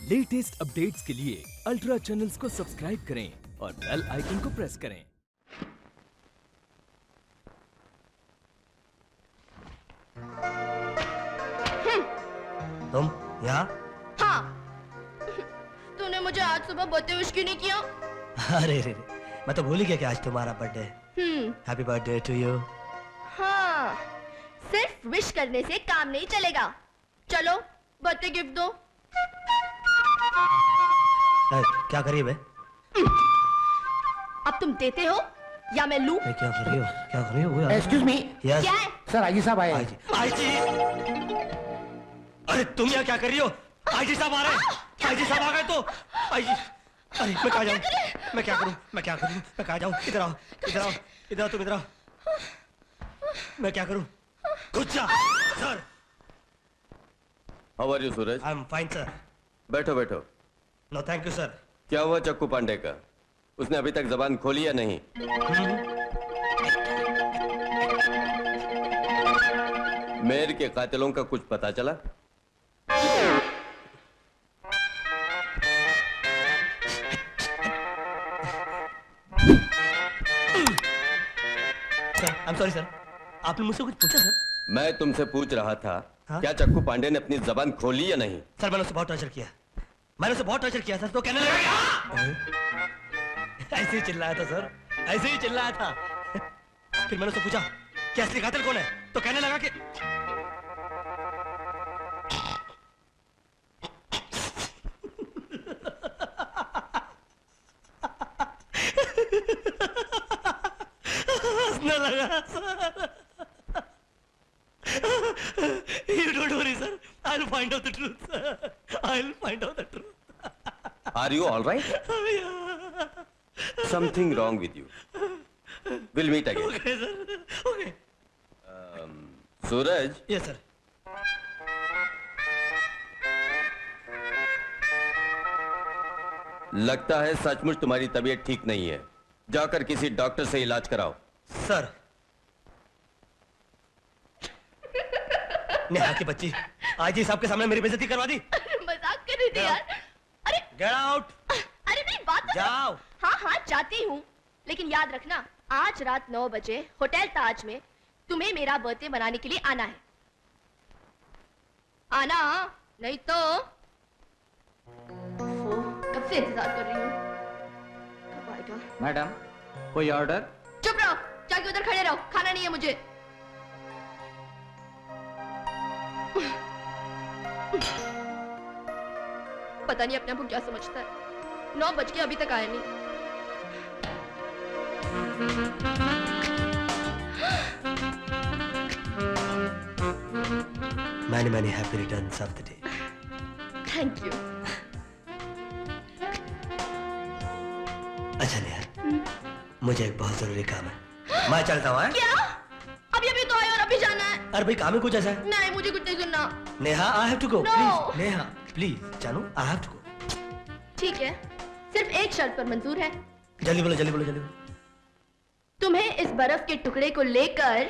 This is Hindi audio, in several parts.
लेटेस्ट अपडेट्स के लिए अल्ट्रा चैनल्स को सब्सक्राइब करें और बेल आइकन को प्रेस करें। तुम यहाँ? हाँ। तूने मुझे आज सुबह बर्थडे विश क्यों नहीं किया? अरे रे, मैं तो भूल ही गया कि आज तुम्हारा बर्थडे है। Happy birthday to you. हाँ, सिर्फ विश करने से काम नहीं चलेगा। चलो बर्थडे गिफ्ट दो। क्या करिए बे? अब तुम देते हो या मैं लूं? क्या कर रही हो? क्या कर रही हो? Excuse me. यस क्या है? सर आईजी साहब आए। आईजी, अरे तुम यहाँ क्या कर रही हो? आईजी साहब आ रहे हैं। आईजी साहब आ गए तो आईजी, अरे मैं कहाँ जाऊँ? मैं क्या करूँ? मैं कहाँ जाऊँ? इधर आओ, इधर आओ, इधर आओ, तुम इधर आओ। मैं क्या करूँ? कुछ sir. How are you Suraj? I am fine sir. बैठो बैठो। No thank you sir. क्या हुआ चक्कू पांडे का? उसने अभी तक जबान खोली या नहीं? मेयर के कातिलों का कुछ पता चला? Sir I am sorry sir, आपने मुझसे कुछ पूछा सर? मैं तुमसे पूछ रहा था, हाँ? क्या चक्कू पांडे ने अपनी जबान खोली या नहीं? सर मैंने उसे बहुत टॉर्चर किया। मैंने उसे बहुत टॉर्चर किया सर, तो कहने लगा ऐसे ही चिल्लाया था सर, ऐसे ही चिल्लाया था। फिर मैंने उससे पूछा कि असली कातिल कौन है, तो कहने लगा कि हंसने लगा sir. You don't worry sir, I'll find out the truth sir. I'll find out the truth. Are you all right? Something wrong with you. We'll meet again. Okay sir, okay. Suraj, Yes sir. लगता है सचमुच तुम्हारी तबीयत ठीक नहीं है। जाकर किसी डॉक्टर से इलाज कराओ। सर, नेहा की बच्ची आईजी साहब के सामने मेरी बेइज्जती करवा दी। मजाक कर रही थी यार। अरे गेट आउट। अरे नहीं, बात तो जाओ। हाँ हाँ जाती हूँ, लेकिन याद रखना आज रात 9 बजे होटल ताज में तुम्हें मेरा बर्थडे मनाने के लिए आना है। आना, नहीं तो कब से इंतजार कर रही हूँ, कब आएगा? मैडम कोई ऑर्डर? चुप रहो, जाके उधर खड़े रहो, खाना नहीं है मुझे। पता नहीं अपने आप को क्या समझता है। 9 बज के अभी तक आया नहीं। Many many happy returns of the day. Thank you. अच्छा नेहा, मुझे एक बहुत जरूरी काम है, मैं चलता हूँ। क्या? अभी अभी तो आए और अभी जाना है? अरे भाई काम ही कुछ ऐसा है। नहीं, मुझे कुछ नहीं सुनना। Neha I have to go No. Please. Neha please जानू, आई हैव टू गो। ठीक है, सिर्फ एक शर्त पर मंजूर है। जल्दी बोलो, जल्दी बोलो, जल्दी बोलो। तुम्हें इस बर्फ के टुकड़े को लेकर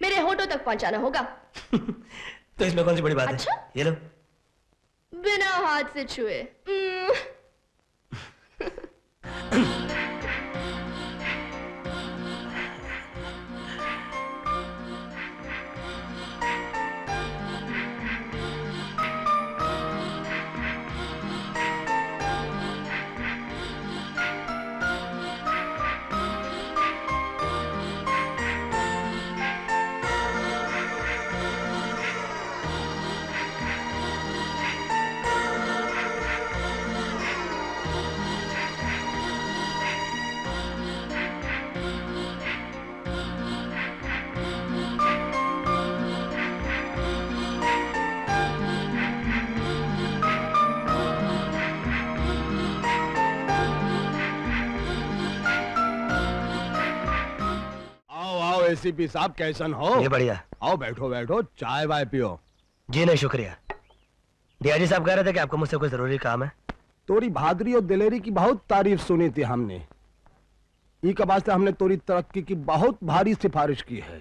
मेरे होठों तक पहुंचाना होगा। तो इसमें कौन सी बड़ी बात अच्छा? है? ये लो। बिना हाथ से छुए। एसीपी साहब कैसन हो? ये बढ़िया। आओ बैठो बैठो, चाय वाय पियो। जी नहीं शुक्रिया। डीआईजी साहब कह रहे थे कि आपको मुझसे कोई जरूरी काम है। तोरी बहादुरी और दिलेरी की बहुत तारीफ सुनी थी हमने। ई के वास्ते हमने तोरी तरक्की की बहुत भारी सिफारिश की है।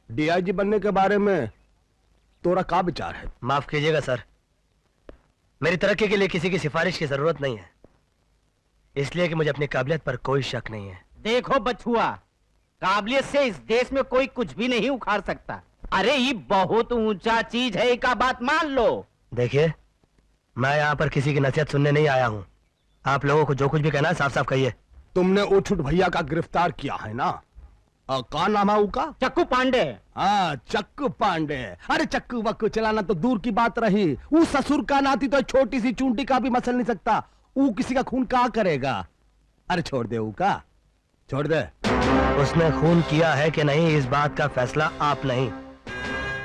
डीआईजी बनने के बारे में तोरा का विचार है? माफ कीजिएगा सर, मेरी तरक्की के लिए किसी की सिफारिश की जरूरत नहीं है, इसलिए कि मुझे अपनी काबिलियत पर कोई शक नहीं है। देखो बछुआ, काबिलियत से इस देश में कोई कुछ भी नहीं उखाड़ सकता। अरे ये बहुत ऊंचा चीज है, एक बात मान लो। देखिए, मैं यहाँ पर किसी की नसीहत सुनने नहीं आया हूँ। आप लोगों को जो कुछ भी कहना है साफ साफ कहिए। तुमने उछुट भैया का गिरफ्तार किया है ना? का नाम है उसका? चक्कू पांडे। हाँ, चक्कू पांडे। अरे चक्कू वक्कू चलाना तो दूर की बात रही, वो ससुर का नाती तो छोटी सी चूंटी का भी मसल नहीं सकता। वो किसी का खून क्या करेगा? अरे छोड़ दे, वो का छोड़ दे। उसने खून किया है कि नहीं, इस बात का फैसला आप नहीं,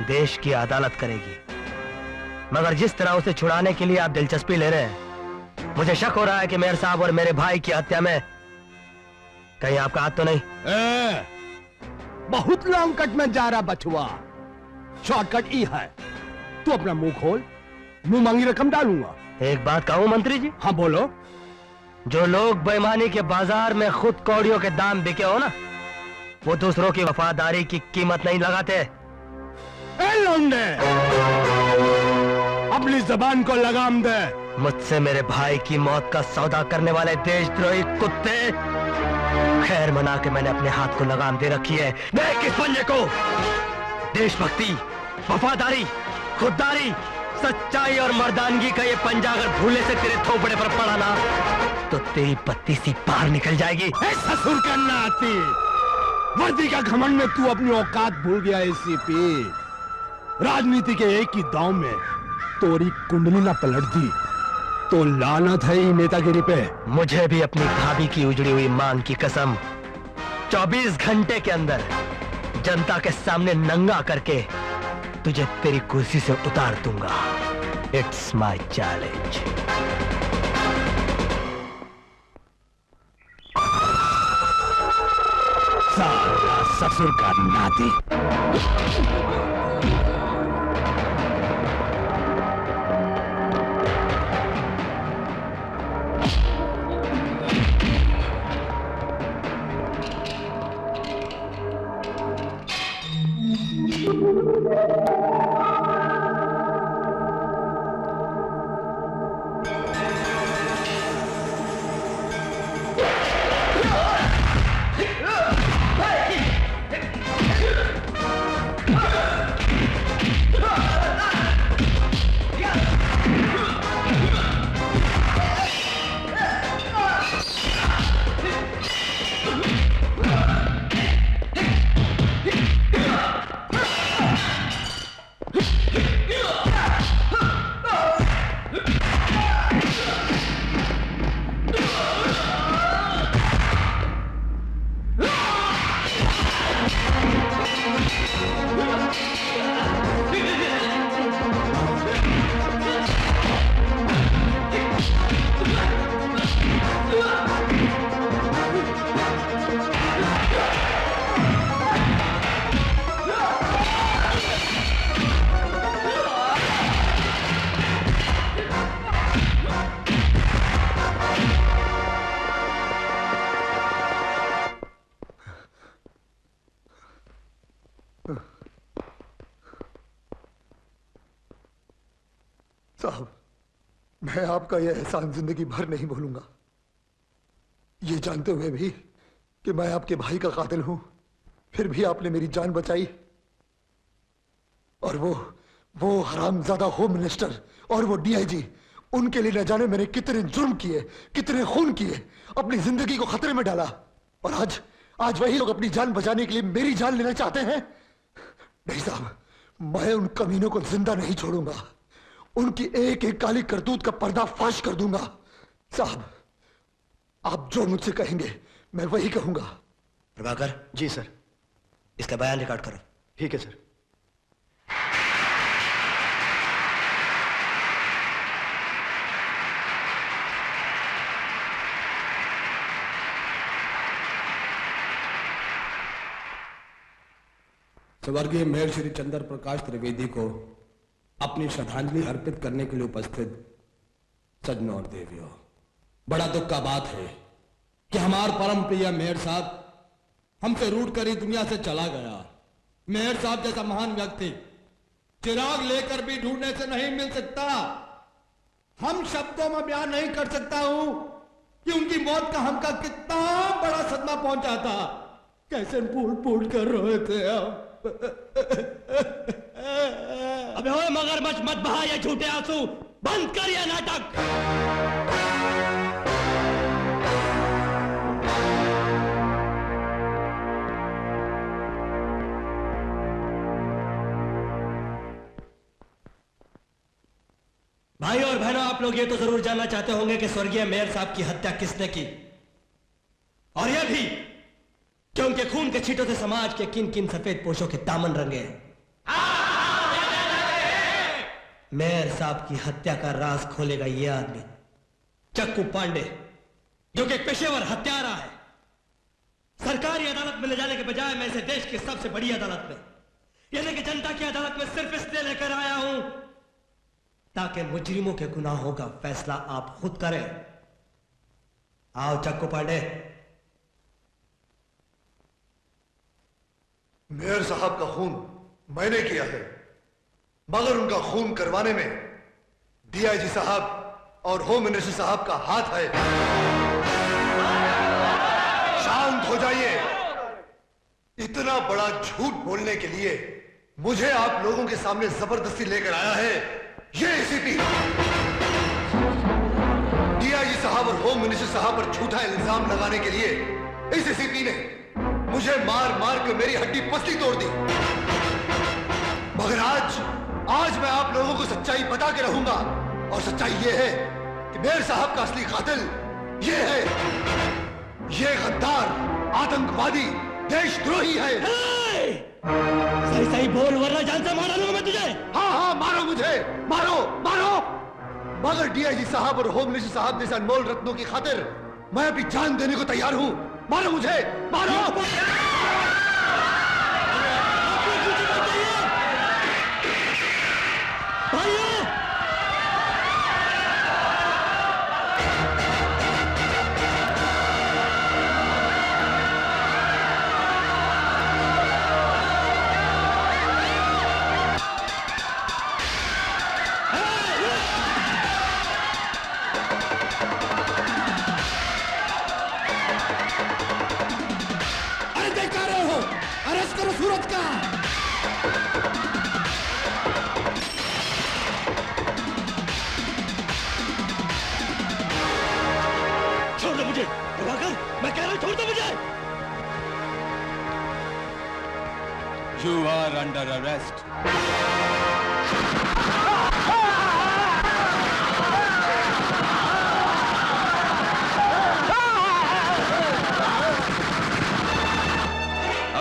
देश की अदालत करेगी। मगर जिस तरह उसे छुड़ाने के लिए आप दिलचस्पी ले रहे हैं, मुझे शक हो रहा है कि मेयर साहब और मेरे भाई की हत्या में कहीं आपका हाथ तो नहीं। बहुत लॉन्ग कट में जा रहा बछुआ, शॉर्टकट ई है। तू अपना मुंह खोल, मुंह मांगी रकम डालूंगा। एक बात कहूं मंत्री जी? हाँ बोलो। जो लोग बेईमानी के बाजार में खुद कौड़ियों के दाम बिके हो ना, वो दूसरों की वफादारी की कीमत नहीं लगाते। ए लौंडे, अपनी जबान को लगाम दे। मुझसे मेरे भाई की मौत का सौदा करने वाले देशद्रोही कुत्ते, खैर मना के मैंने अपने हाथ को लगाम दे रखी है। देख इस पंजे को, देशभक्ति, वफादारी, खुददारी, सच्चाई और मर्दानगी का ये पंजा अगर भूले से तेरे थोपड़े पर पड़ा ना, तो तेरी पत्ती सी बाहर निकल जाएगी। ससुर का नाती, वर्दी का घमंड में तू अपनी औकात भूल गया। एसीपी, राजनीति के एक ही दांव में तोरी कुंडली ना पलट दी तो लानत है ही नेतागिरी पे। मुझे भी अपनी भाभी की उजड़ी हुई मांग की कसम 24 घंटे के अंदर जनता के सामने नंगा करके तुझे तेरी कुर्सी से उतार दूंगा। It's my challenge. साला ससुर का नाती। साहब, मैं आपका यह एहसान जिंदगी भर नहीं भूलूंगा। ये जानते हुए भी कि मैं आपके भाई का कातिल हूं, फिर भी आपने मेरी जान बचाई। और वो हरामजादा होम मिनिस्टर और वो डीआईजी, उनके लिए न जाने मैंने कितने जुर्म किए, कितने खून किए, अपनी जिंदगी को खतरे में डाला। और आज वही लोग अपनी जान बचाने के लिए मेरी जान लेना चाहते हैं। नहीं साहब, मैं उन कमीनों को जिंदा नहीं छोड़ूंगा। उनकी एक एक काली करतूत का पर्दाफाश कर दूंगा। साहब, आप जो मुझसे कहेंगे मैं वही कहूंगा। प्रभाकर जी सर। इसका बयान रिकॉर्ड करो। ठीक है सर। स्वर्गीय मेयर श्री चंद्र प्रकाश त्रिवेदी को अपनी श्रद्धांजलि अर्पित करने के लिए उपस्थित सज्जनों और देवियों, बड़ा दुख का बात है कि हमारे परम प्रिय मेयर साहब हमसे रूठ कर ही दुनिया से चला गया। मेयर साहब जैसा महान व्यक्ति चिराग लेकर भी ढूंढने से नहीं मिल सकता। हम शब्दों में बयान नहीं कर सकता हूं कि उनकी मौत का हमका कितना बड़ा सदमा पहुंचा था। कैसे फूट फूट कर रोए थे हम। अबे ओए मगरमच्छ, मत बहा ये झूठे आंसू, बंद कर ये नाटक। भाई और बहनों, आप लोग ये तो जरूर जानना चाहते होंगे कि स्वर्गीय मेयर साहब की हत्या किसने की, और यह भी कि उनके खून के छींटों से समाज के किन किन सफेद पोशों के दामन रंगे हैं। मेयर साहब की हत्या का राज खोलेगा यह आदमी चक्कू पांडे, जो कि एक पेशेवर हत्यारा है। सरकारी अदालत में ले जाने के बजाय मैं इसे देश की सबसे बड़ी अदालत में, यानी कि जनता की अदालत में सिर्फ इसलिए लेकर आया हूं ताकि मुजरिमों के गुनाहों का फैसला आप खुद करें। आओ चक्कू पांडे। मेयर साहब का खून मैंने किया है, मगर उनका खून करवाने में डीआईजी साहब और होम मिनिस्टर साहब का हाथ है। शांत हो जाइए। इतना बड़ा झूठ बोलने के लिए मुझे आप लोगों के सामने जबरदस्ती लेकर आया है ये एसीपी। डीआईजी साहब और होम मिनिस्टर साहब पर झूठा इल्जाम लगाने के लिए इस एसीपी ने मुझे मार मार के मेरी हड्डी पसली तोड़ दी। मगर आज मैं आप लोगों को सच्चाई बता के रहूंगा, और सच्चाई ये है कि मेयर साहब का असली कातिल ये है, ये गद्दार, आतंकवादी, देशद्रोही है। सही सही बोल वरना जान से मारा लूंगा मैं तुझे। हाँ मारो मुझे, मारो मारो। मगर डीआईजी साहब और होम मिनिस्टर साहब जैसे अनमोल रत्नों की खातिर मैं अभी जान देने को तैयार हूं। मारो मुझे, मारो। अरेस्ट करो सूरज का। छोड़ दो मुझे, प्रभाकर, मैं कह रहा हूं छोड़ दो मुझे। You are under arrest.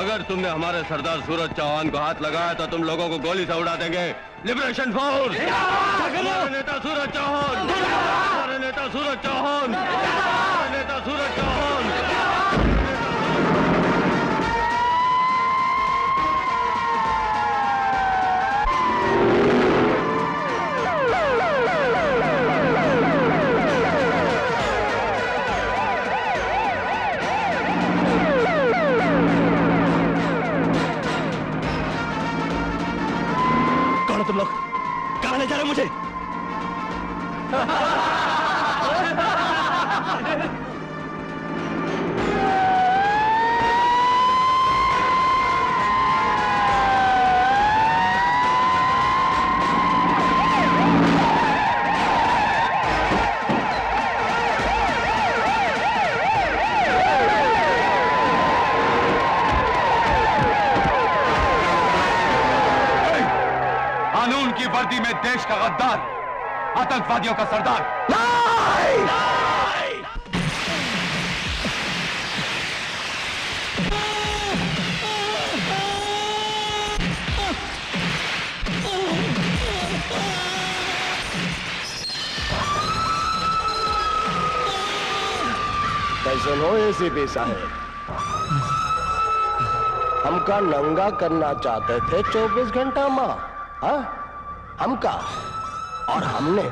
अगर तुमने हमारे सरदार सूरज चौहान को हाथ लगाया तो तुम लोगों को गोली से उड़ा देंगे। Liberation force! हमारे नेता सूरज चौहान! हमारे नेता सूरज चौहान! हमारे नेता सूरज चौहान! तुम लोग कहां ले जा रहे हो मुझे? कानून की वर्दी में देश का गद्दार, आतंकवादियों का सरदार। कैसे हो एसीपी साहब? हमका नंगा करना चाहते थे 24 घंटा मां, हाँ? हमका, और हमने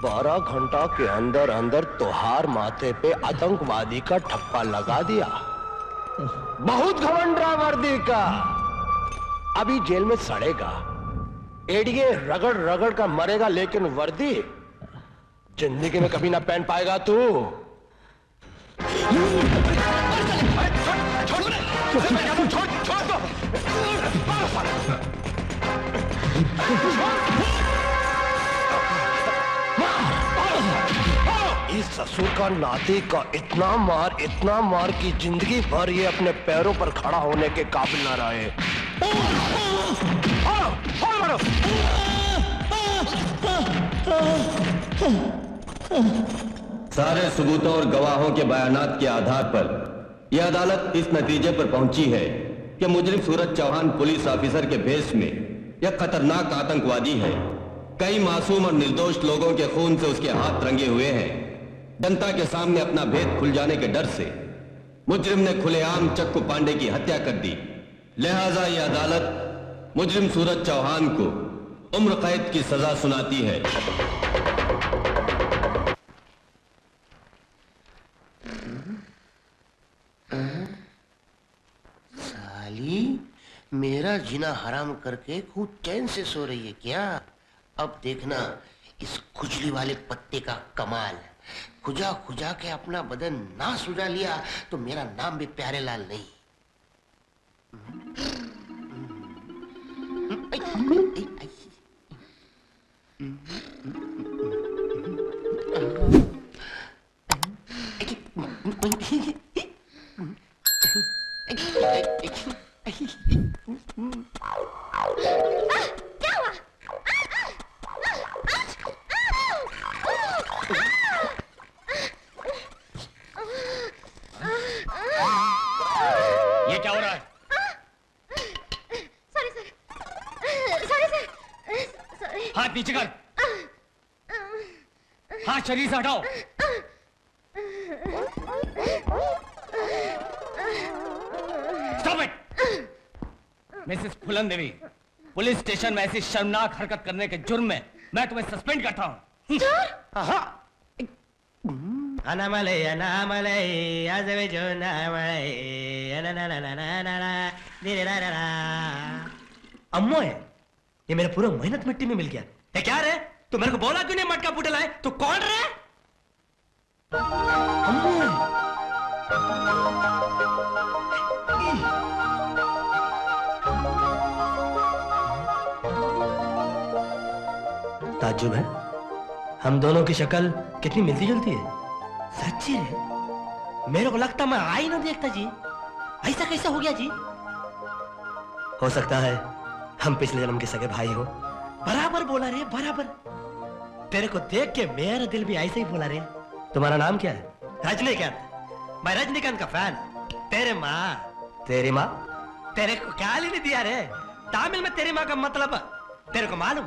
12 घंटा के अंदर अंदर तोहार माथे पे आतंकवादी का ठप्पा लगा दिया। बहुत घमंडा वर्दी का, अभी जेल में सड़ेगा। एड़िए रगड़ रगड़ का मरेगा, लेकिन वर्दी जिंदगी में कभी ना पहन पाएगा तू। इस ससुर का नाती का इतना मार कि जिंदगी भर ये अपने पैरों पर खड़ा होने के काबिल ना रहे। सारे सबूतों और गवाहों के बयानात के आधार पर यह अदालत इस नतीजे पर पहुंची है कि मुजरिम सूरज चौहान पुलिस ऑफिसर के भेष में यह खतरनाक आतंकवादी है। कई मासूम और निर्दोष लोगों के खून से उसके हाथ रंगे हुए हैं। जनता के सामने अपना भेद खुल जाने के डर से मुजरिम ने खुलेआम चक्कू पांडे की हत्या कर दी। लिहाजा यह अदालत मुजरिम सूरज चौहान को उम्र कैद की सजा सुनाती है। साली मेरा जीना हराम करके खूब चैन से सो रही है क्या? अब देखना इस खुजली वाले पत्ते का कमाल। खुजा खुजा के अपना बदन ना सुझा लिया तो मेरा नाम भी प्यारे लाल नहीं। क्या हुआ? ये क्या हो रहा है? Sorry sir, sorry. हाथ नीचे कर। हाथ शरीर से हटाओ। Stop it. Mrs Phulan Devi, police station में ऐसी शर्मनाक हरकत करने के जुर्म में मैं तुम्हें सस्पेंड करता हूँ। अनामले अनामले आजवे जो नामले अनननननननना दिरेरारा। अम्मो है ये, मेरा पूरा मेहनत मिट्टी में मिल गया। ये क्या रे? तू मेरे को बोला क्यों नहीं मटका फूटे लाए? तू कौन रे? अम्मो ताज्जुब है, हम दोनों की शक्ल कितनी मिलती जुलती है। सच्ची है, मेरे को लगता मैं आई ना देखता जी। ऐसा कैसा हो गया जी? हो सकता है हम पिछले जन्म के सगे भाई हो। बराबर बोला रे, बराबर। तेरे को देख के मेरा दिल भी ऐसे ही बोला रे। तुम्हारा नाम क्या है? रजनीकांत। मैं रजनीकांत का फैन। तेरे माँ, तेरी माँ तेरे को क्या लेने दिया रे? तमिल में तेरी माँ का मतलब तेरे को मालूम?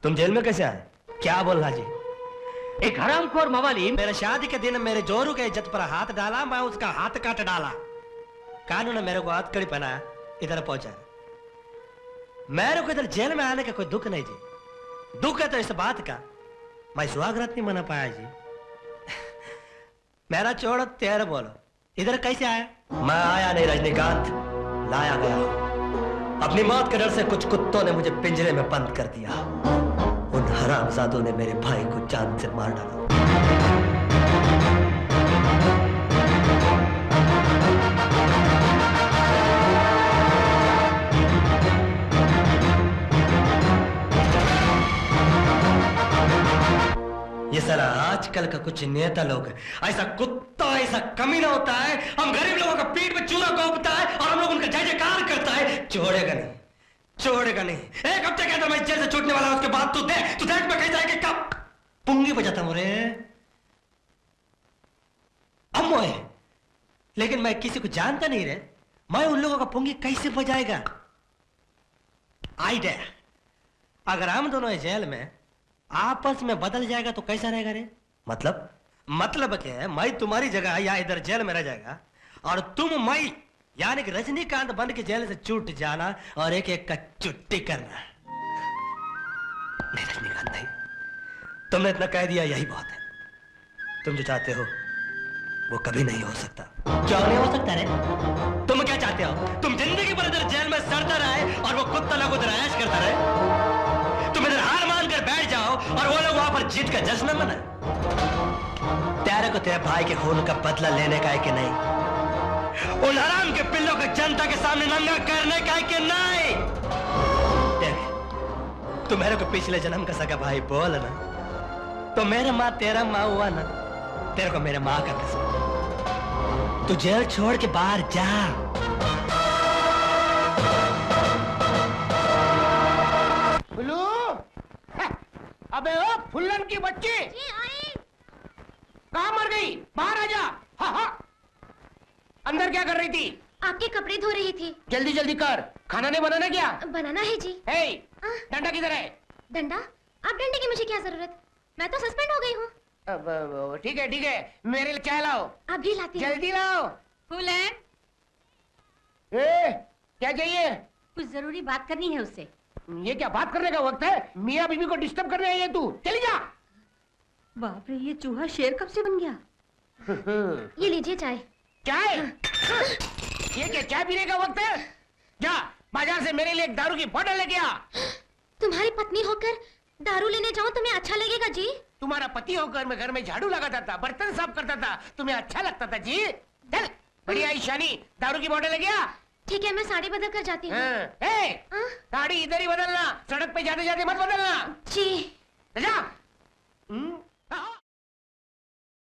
तुम जेल में कैसे आए? क्या बोलना जी? एक हरामखोर मवाली मेरे शादी के दिन मेरे जोरू के इज्जत पर हाथ डाला, मैं उसका हाथ काट डाला। कानून ने मेरे को हथकड़ी पहना, इधर पहुंचा। मेरे को इधर जेल में आने का कोई दुख नहीं जी। दुख है तो इस बात का मैं सुहागरात नहीं मना पाया जी। मेरा छोड़ो, तेरे बोलो, इधर कैसे आया? मैं आया नहीं रजनीकांत, लाया गया। अपनी मौत के डर से कुछ कुत्तों ने मुझे पिंजरे में बंद कर दिया। उन हरामजादों ने मेरे भाई को जान से मार डाला। ये साला आजकल का कुछ नेता लोग ऐसा कुत्ता, ऐसा कमीना होता है। हम गरीब लोगों का पीठ में चूरा कौपता है और हम लोग उनका जय जयकार करता है। छोड़ेगा नहीं, छोड़ेगा नहीं। एक हफ्ते के अंदर मैं जेल से छूटने वाला हूं। उसके बाद तू देख मैं कैसा है कि कब पुंगी बजाता हूं रे। अम्मो है, लेकिन मैं किसी को जानता नहीं रे। मैं उन लोगों का पुंगी कैसे बजाएगा? आइडिया, अगर हम दोनों जेल में आपस में बदल जाएगा तो कैसा रहेगा रे? मतलब क्या है, मैं तुम्हारी जगह या इधर जेल में रह जाएगा और तुम मैं यानी कि रजनीकांत बन के जेल से छूट जाना और एक एक का चुट्टी करना। नहीं रजनीकांत नहीं, तुमने इतना कह दिया, यही बहुत है। तुम जो चाहते हो वो कभी नहीं हो सकता। क्यों नहीं हो सकता रे? तुम क्या चाहते हो? तुम जिंदगी भर इधर जेल में सड़ता रहे और वो कुत्ता लोग उधर ऐश करता रहे? तुम इधर हार मान कर बैठ जाओ और वो लोग वहां पर जीत का जश्न मनाए। तेरे को तेरे भाई के खून का बदला लेने का है कि नहीं? उन हराम के पिल्लों को जनता के सामने नंगा करने का है कि नहीं? देख, तू मेरे को पिछले जन्म का सगा भाई बोल ना, तो मेरे माँ तेरा माँ हुआ ना, तेरे को मेरे माँ का कसम। तू जेल छोड़ के बाहर जा। फुल्लू, अबे ओ फुल्लन की बच्ची, कहाँ मर गई? बाहर आ जा। हाँ हाँ, अंदर क्या कर रही थी? आपके कपड़े धो रही थी। जल्दी जल्दी कर, खाना नहीं बनाना क्या? बनाना है जी। हे, डंडा किधर है? डंडा? आप डंडे की मुझे क्या जरूरत? मैं तो सस्पेंड हो गई हूँ। ठीक है, मेरे लिए चाय लाओ। अभी लाती हूँ। जल्दी लाओ। फुलन, क्या चाहिए? कुछ जरूरी बात करनी है उससे। ये क्या बात करने का वक्त है? मियाँ बीवी को डिस्टर्ब करने आई है तू? चली जा। बाप रे, ये चूहा शेर कब से बन गया? ये लीजिए चाय। चाय? ये क्या चाय पीने का वक्त है? जा बाजार से मेरे लिए एक दारू की बोतल लेके आ। तुम्हारी पत्नी होकर दारू लेने जाऊं तुम्हें अच्छा लगेगा जी? तुम्हारा पति होकर मैं घर में झाड़ू लगाता था, बर्तन साफ करता था, तुम्हें अच्छा लगता था जी? चल बढ़िया ईशानी, दारू की बोतल लेके आ। ठीक है, मैं साड़ी बदल कर जाती हूँ। साड़ी इधर ही बदलना, सड़क पे जाते जाते मत बदलना जी। जा।